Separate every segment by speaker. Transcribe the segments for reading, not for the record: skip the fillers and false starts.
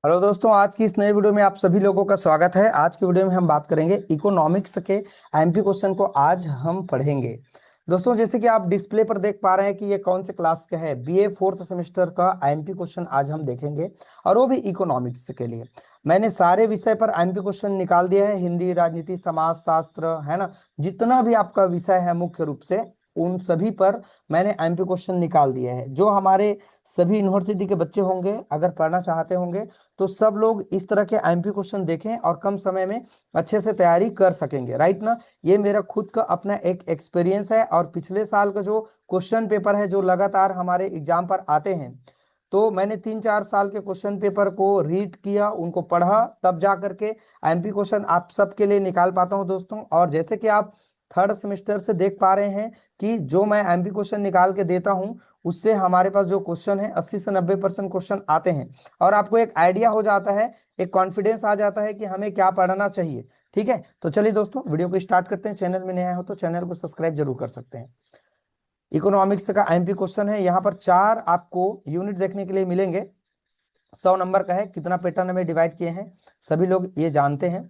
Speaker 1: Hello दोस्तों, आज की इस नए वीडियो में आप सभी लोगों का स्वागत है। आज की वीडियो में हम बात करेंगे इकोनॉमिक्स के एमपी क्वेश्चन को आज हम पढ़ेंगे। दोस्तों, जैसे कि आप डिस्प्ले पर देख पा रहे हैं कि ये कौन से क्लास का है, बीए फोर्थ सेमेस्टर का एमपी क्वेश्चन आज हम देखेंगे और वो भी इकोनॉमिक्स के लिए। मैंने सारे विषय पर एमपी क्वेश्चन निकाल दिया है, हिंदी, राजनीति, समाज शास्त्र, है ना। जितना भी आपका विषय है मुख्य रूप से उन सभी पर मैंने एमपी क्वेश्चन निकाल दिए हैं। जो हमारे सभी यूनिवर्सिटी के बच्चे होंगे, अगर पढ़ना चाहते होंगे तो सब लोग इस तरह के एमपी क्वेश्चन देखें और कम समय में अच्छे से तैयारी कर सकेंगे, राइट ना। ये मेरा खुद का अपना एक एक्सपीरियंस है और पिछले साल का जो क्वेश्चन पेपर है जो लगातार हमारे एग्जाम पर आते हैं, तो मैंने 3-4 साल के क्वेश्चन पेपर को रीड किया, उनको पढ़ा, तब जा करके एमपी क्वेश्चन आप सबके लिए निकाल पाता हूं दोस्तों। और जैसे कि आप थर्ड सेमेस्टर से देख पा रहे हैं कि जो मैं एमपी क्वेश्चन निकाल के देता हूं उससे हमारे पास जो क्वेश्चन है 80 से 90% क्वेश्चन आते हैं और आपको एक आइडिया हो जाता है, एक कॉन्फिडेंस आ जाता है कि हमें क्या पढ़ना चाहिए। ठीक है, तो चलिए दोस्तों वीडियो को स्टार्ट करते हैं। चैनल में नया हो तो चैनल को सब्सक्राइब जरूर कर सकते हैं। इकोनॉमिक्स का एमपी क्वेश्चन है, यहाँ पर 4 आपको यूनिट देखने के लिए मिलेंगे। 100 नंबर का है, कितना पैटर्न में डिवाइड किए हैं सभी लोग ये जानते हैं।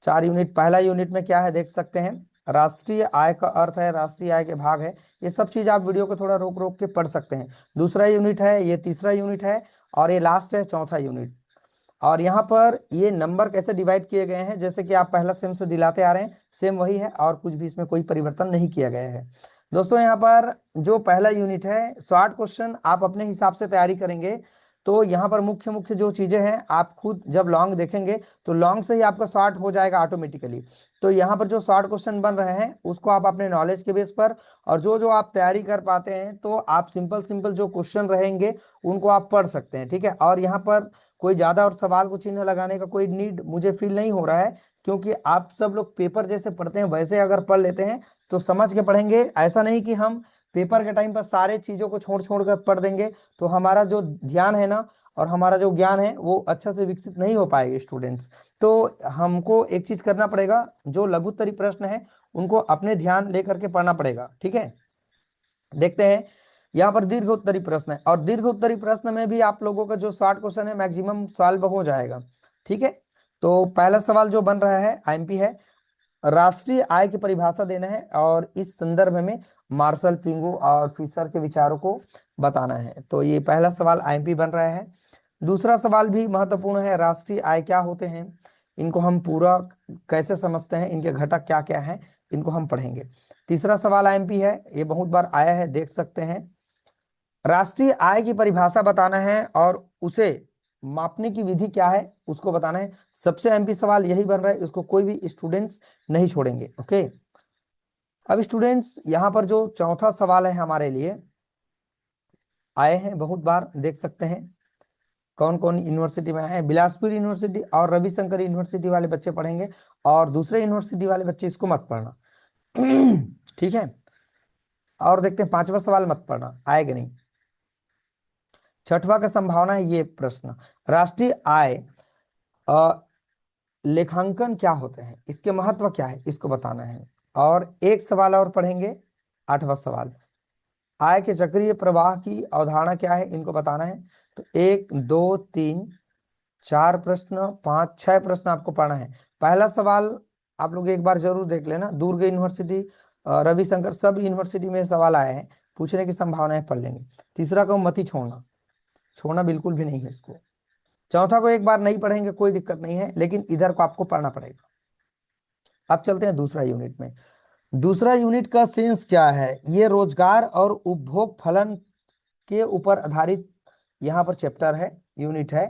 Speaker 1: 4 यूनिट, पहला यूनिट में क्या है देख सकते हैं, राष्ट्रीय आय का अर्थ है, राष्ट्रीय आय के भाग है। ये सब चीज आप वीडियो को थोड़ा रोक रोक के पढ़ सकते हैं। दूसरा यूनिट है, ये तीसरा यूनिट है और ये लास्ट है, चौथा यूनिट। और यहाँ पर ये नंबर कैसे डिवाइड किए गए हैं, जैसे कि आप पहला सेम से दिलाते आ रहे हैं, सेम वही है और कुछ भी इसमें कोई परिवर्तन नहीं किया गया है। दोस्तों, यहाँ पर जो पहला यूनिट है, शॉर्ट क्वेश्चन आप अपने हिसाब से तैयारी करेंगे तो यहाँ पर मुख्य मुख्य जो चीजें हैं आप खुद जब लॉन्ग देखेंगे तो लॉन्ग से ही आपका शॉर्ट हो जाएगा ऑटोमेटिकली। तो यहाँ पर जो शॉर्ट क्वेश्चन बन रहे हैं उसको आप अपने नॉलेज के बेस पर और जो जो आप तैयारी कर पाते हैं तो आप सिंपल सिंपल जो क्वेश्चन रहेंगे उनको आप पढ़ सकते हैं। ठीक है, और यहाँ पर कोई ज्यादा और सवाल को चिन्ह लगाने का कोई नीड मुझे फील नहीं हो रहा है, क्योंकि आप सब लोग पेपर जैसे पढ़ते हैं वैसे अगर पढ़ लेते हैं तो समझ के पढ़ेंगे। ऐसा नहीं कि हम पेपर के टाइम पर सारे चीजों को छोड़ छोड़ कर पढ़ देंगे तो हमारा जो ध्यान है ना और हमारा जो ज्ञान है वो अच्छा से विकसित नहीं हो पाएगा स्टूडेंट्स। तो हमको एक चीज करना पड़ेगा, जो लघुत्तरी प्रश्न है उनको अपने ध्यान लेकर के पढ़ना पड़ेगा। ठीक है, देखते हैं। यहाँ पर दीर्घ उत्तरी प्रश्न है और दीर्घ उत्तरी प्रश्न में भी आप लोगों का जो शॉर्ट क्वेश्चन है मैक्सिमम सॉल्व हो जाएगा। ठीक है, तो पहला सवाल जो बन रहा है आईएमपी है, राष्ट्रीय आय की परिभाषा देना है और इस संदर्भ में मार्शल, पिंगू और फिशर के विचारों को बताना है। तो ये पहला सवाल आईएमपी बन रहा है। दूसरा सवाल भी महत्वपूर्ण है, राष्ट्रीय आय क्या होते हैं, इनको हम पूरा कैसे समझते हैं, इनके घटक क्या क्या हैं, इनको हम पढ़ेंगे। तीसरा सवाल आईएमपी है, ये बहुत बार आया है, देख सकते हैं। राष्ट्रीय आय की परिभाषा बताना है और उसे मापने की विधि क्या है उसको बताना है। सबसे एमपी सवाल यही बन रहा है, इसको कोई भी स्टूडेंट्स नहीं छोड़ेंगे। ओके, अब स्टूडेंट्स यहाँ पर जो चौथा सवाल है हमारे लिए आए हैं बहुत बार, देख सकते हैं कौन कौन यूनिवर्सिटी में आए हैं। बिलासपुर यूनिवर्सिटी और रविशंकर यूनिवर्सिटी वाले बच्चे पढ़ेंगे और दूसरे यूनिवर्सिटी वाले बच्चे इसको मत पढ़ना। ठीक है, और देखते हैं पांचवा सवाल मत पढ़ना, आएगा नहीं। छठवां का संभावना है ये प्रश्न, राष्ट्रीय आय लेखांकन क्या होते हैं, इसके महत्व क्या है, इसको बताना है। और एक सवाल और पढ़ेंगे, आठवां सवाल, आय के चक्रीय प्रवाह की अवधारणा क्या है, इनको बताना है। तो 1, 2, 3, 4 प्रश्न, 5, 6 प्रश्न आपको पढ़ना है। पहला सवाल आप लोग एक बार जरूर देख लेना, दुर्ग यूनिवर्सिटी, रविशंकर, सब यूनिवर्सिटी में सवाल आए हैं, पूछने की संभावना है, पढ़ लेंगे। तीसरा को मत ही छोड़ना, छोड़ना बिल्कुल भी नहीं है इसको। चौथा को एक बार नहीं पढ़ेंगे कोई दिक्कत नहीं है, लेकिन इधर को आपको पढ़ना पड़ेगा। अब चलते हैं दूसरा यूनिट में। दूसरा यूनिट का सेंस क्या है, ये रोजगार और उपभोग फलन के ऊपर आधारित यहाँ पर चैप्टर है, यूनिट है।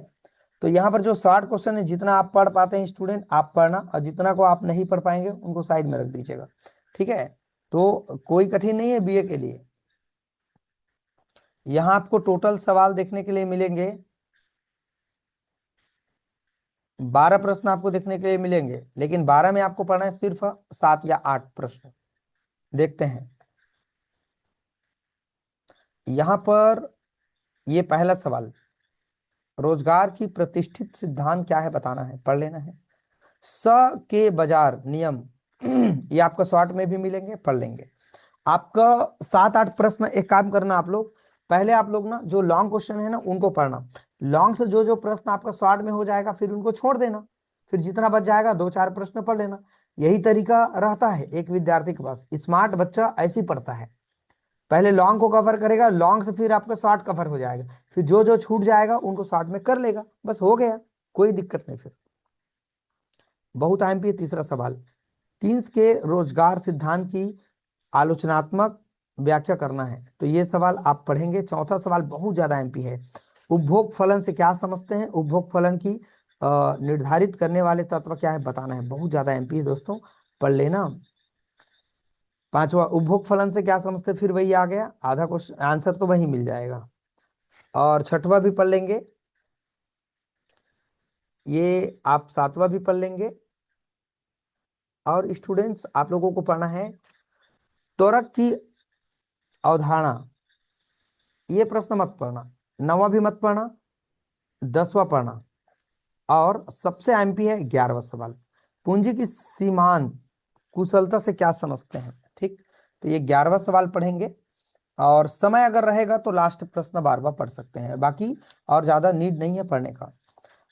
Speaker 1: तो यहाँ पर जो शॉर्ट क्वेश्चन है जितना आप पढ़ पाते हैं स्टूडेंट आप पढ़ना, और जितना को आप नहीं पढ़ पाएंगे उनको साइड में रख दीजिएगा। ठीक है, तो कोई कठिन नहीं है बीए के लिए। यहाँ आपको टोटल सवाल देखने के लिए मिलेंगे 12 प्रश्न आपको देखने के लिए मिलेंगे, लेकिन 12 में आपको पढ़ना है सिर्फ 7 या 8 प्रश्न। देखते हैं यहां पर, ये पहला सवाल, रोजगार की प्रतिष्ठित सिद्धांत क्या है बताना है, पढ़ लेना है। स के बाजार नियम, ये आपको शॉर्ट में भी मिलेंगे, पढ़ लेंगे। आपका 7-8 प्रश्न, एक काम करना आप लोग, पहले आप लोग ना जो लॉन्ग क्वेश्चन है ना उनको पढ़ना, लॉन्ग से जो जो प्रश्न आपका शॉर्ट में हो जाएगा फिर उनको छोड़ देना, फिर जितना बच जाएगा 2-4 प्रश्न पढ़ लेना। यही तरीका रहता है एक विद्यार्थी के पास। स्मार्ट बच्चा ऐसे ही पढ़ता है, पहले लॉन्ग को कवर करेगा, लॉन्ग से फिर आपका शॉर्ट कवर हो जाएगा, फिर जो जो छूट जाएगा उनको शॉर्ट में कर लेगा, बस हो गया, कोई दिक्कत नहीं। फिर बहुत अहम भी है तीसरा सवाल, कीन्स के रोजगार सिद्धांत की आलोचनात्मक व्याख्या करना है, तो ये सवाल आप पढ़ेंगे। चौथा सवाल बहुत ज्यादा एमपी है, उपभोग फलन से क्या समझते हैं, उपभोग फलन की निर्धारित करने वाले तत्व क्या है बताना है, बहुत ज्यादा एमपी है दोस्तों, पढ़ लेना। पांचवा, उपभोग फलन से क्या समझते हैं, फिर वही आ गया, आधा क्वेश्चन आंसर तो वही मिल जाएगा। और छठवा भी पढ़ लेंगे, ये आप सातवां भी पढ़ लेंगे। और स्टूडेंट्स आप लोगों को पढ़ना है त्वरक की अवधारणा, ये प्रश्न मत पढ़ना, नौवां भी मत पढ़ना, 10वां पढ़ना। और सबसे एमपी है 11वां सवाल, पूंजी की सीमांत कुशलता से क्या समझते हैं, ठीक। तो ये 11वां सवाल पढ़ेंगे, और समय अगर रहेगा तो लास्ट प्रश्न बार बार पढ़ सकते हैं, बाकी और ज्यादा नीड नहीं है पढ़ने का।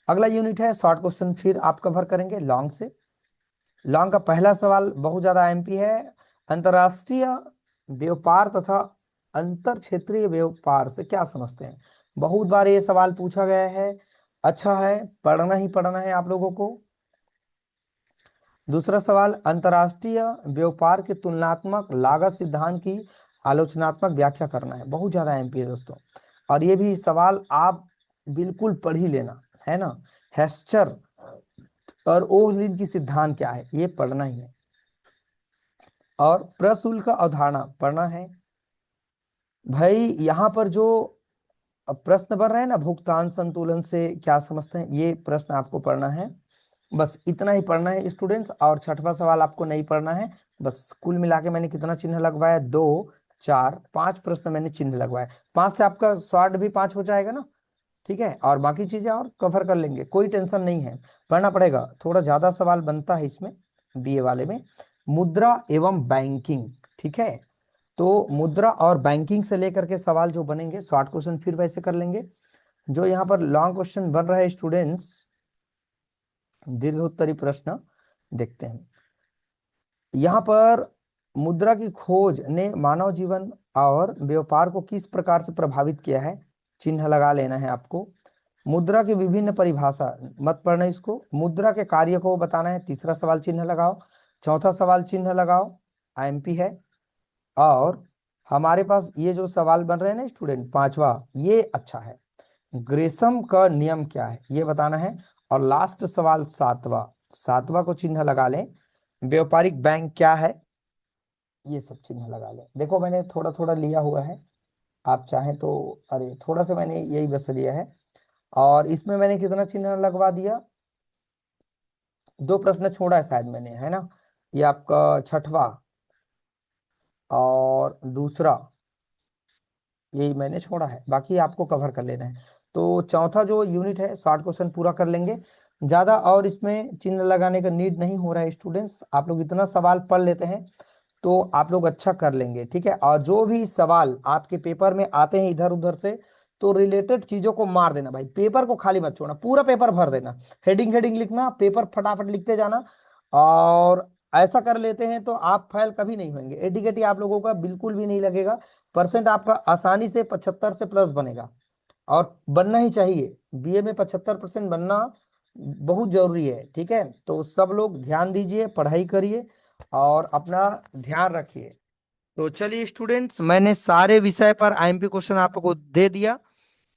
Speaker 1: अगला यूनिट है शॉर्ट क्वेश्चन, फिर आप कवर करेंगे लॉन्ग से। लॉन्ग का पहला सवाल बहुत ज्यादा एमपी है, अंतरराष्ट्रीय व्यापार तथा अंतर क्षेत्रीय व्यापार से क्या समझते हैं, बहुत बार ये सवाल पूछा गया है, अच्छा है, पढ़ना ही पढ़ना है आप लोगों को। दूसरा सवाल, अंतरराष्ट्रीय व्यापार के तुलनात्मक लागत सिद्धांत की आलोचनात्मक व्याख्या करना है, बहुत ज्यादा एमपी है दोस्तों। और ये भी सवाल आप बिल्कुल पढ़ ही लेना है ना, हेस्चर और ओहलिन की सिद्धांत क्या है ये पढ़ना ही है। और प्रशुल्क अवधारणा पढ़ना है भाई। यहाँ पर जो प्रश्न बन रहे हैं ना, भुगतान संतुलन से क्या समझते हैं, ये प्रश्न आपको पढ़ना है, बस इतना ही पढ़ना है स्टूडेंट्स। और छठवां सवाल आपको नहीं पढ़ना है, बस कुल मिला के मैंने कितना चिन्ह लगवाया, 2, 4, 5 प्रश्न मैंने चिन्ह लगवाया, 5 से आपका शॉर्ट भी 5 हो जाएगा ना, ठीक है। और बाकी चीजें और कवर कर लेंगे, कोई टेंशन नहीं है, पढ़ना पड़ेगा, थोड़ा ज्यादा सवाल बनता है इसमें बीए वाले में। मुद्रा एवं बैंकिंग, ठीक है, तो मुद्रा और बैंकिंग से लेकर के सवाल जो बनेंगे शॉर्ट क्वेश्चन फिर वैसे कर लेंगे। जो यहाँ पर लॉन्ग क्वेश्चन बन रहा है स्टूडेंट्स, दीर्घ उत्तरी प्रश्न देखते हैं। यहाँ पर मुद्रा की खोज ने मानव जीवन और व्यापार को किस प्रकार से प्रभावित किया है, चिन्ह लगा लेना है आपको। मुद्रा की विभिन्न परिभाषा मत पढ़ना इसको, मुद्रा के कार्य को बताना है, तीसरा सवाल चिन्ह लगाओ, चौथा सवाल चिन्ह लगाओ, आईएमपी है। और हमारे पास ये जो सवाल बन रहे हैं ना स्टूडेंट, पांचवा, ये अच्छा है, ग्रेसम का नियम क्या है ये बताना है। और लास्ट सवाल सातवां, सातवां को चिन्ह लगा लें, व्यापारिक बैंक क्या है, ये सब चिन्ह लगा लें। देखो मैंने थोड़ा थोड़ा लिया हुआ है, आप चाहें तो, अरे थोड़ा सा मैंने यही बस लिया है। और इसमें मैंने कितना चिन्ह लगवा दिया, 2 प्रश्न छोड़ा है शायद मैंने, है ना, ये आपका छठवा और दूसरा, यही मैंने छोड़ा है, बाकी आपको कवर कर लेना है। तो चौथा जो यूनिट है शॉर्ट क्वेश्चन पूरा कर लेंगे, ज्यादा और इसमें चिन्ह लगाने का नीड नहीं हो रहा है स्टूडेंट्स, आप लोग इतना सवाल पढ़ लेते हैं तो आप लोग अच्छा कर लेंगे, ठीक है। और जो भी सवाल आपके पेपर में आते हैं इधर उधर से, तो रिलेटेड चीजों को मार देना भाई, पेपर को खाली मत छोड़ना, पूरा पेपर भर देना, हेडिंग हेडिंग लिखना, पेपर फटाफट लिखते जाना। और ऐसा कर लेते हैं तो आप फेल कभी नहीं होंगे, एडीकेटी आप लोगों का बिल्कुल भी नहीं लगेगा, परसेंट आपका आसानी से 75 से प्लस बनेगा, और बनना ही चाहिए, बीए में 75% बनना बहुत जरूरी है, ठीक है। तो सब लोग ध्यान दीजिए, पढ़ाई करिए और अपना ध्यान रखिए। तो चलिए स्टूडेंट्स, मैंने सारे विषय पर आईएमपी क्वेश्चन आप लोगों को दे दिया।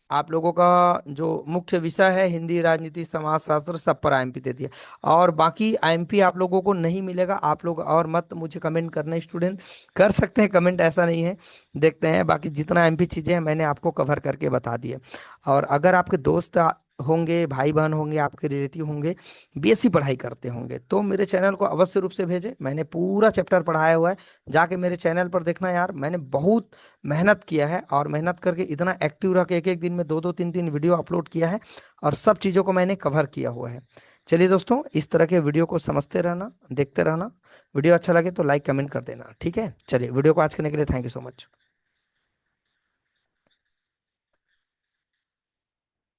Speaker 1: आप लोगों का जो मुख्य विषय है हिंदी, राजनीति, समाजशास्त्र, सब पर आईएमपी दे दिया। और बाकी आईएमपी आप लोगों को नहीं मिलेगा, आप लोग और मत मुझे कमेंट करना, स्टूडेंट कर सकते हैं कमेंट, ऐसा नहीं है, देखते हैं, बाकी जितना आईएमपी चीजें हैं मैंने आपको कवर करके बता दिया। और अगर आपके दोस्त होंगे, भाई बहन होंगे, आपके रिलेटिव होंगे, बीएससी पढ़ाई करते होंगे, तो मेरे चैनल को अवश्य रूप से भेजें, मैंने पूरा चैप्टर पढ़ाया हुआ है, जाके मेरे चैनल पर देखना यार, मैंने बहुत मेहनत किया है, और मेहनत करके इतना एक्टिव रह के एक एक दिन में 2-2 3-3 वीडियो अपलोड किया है, और सब चीज़ों को मैंने कवर किया हुआ है। चलिए दोस्तों, इस तरह के वीडियो को समझते रहना, देखते रहना, वीडियो अच्छा लगे तो लाइक कमेंट कर देना, ठीक है। चलिए वीडियो को आज करने के लिए थैंक यू सो मच।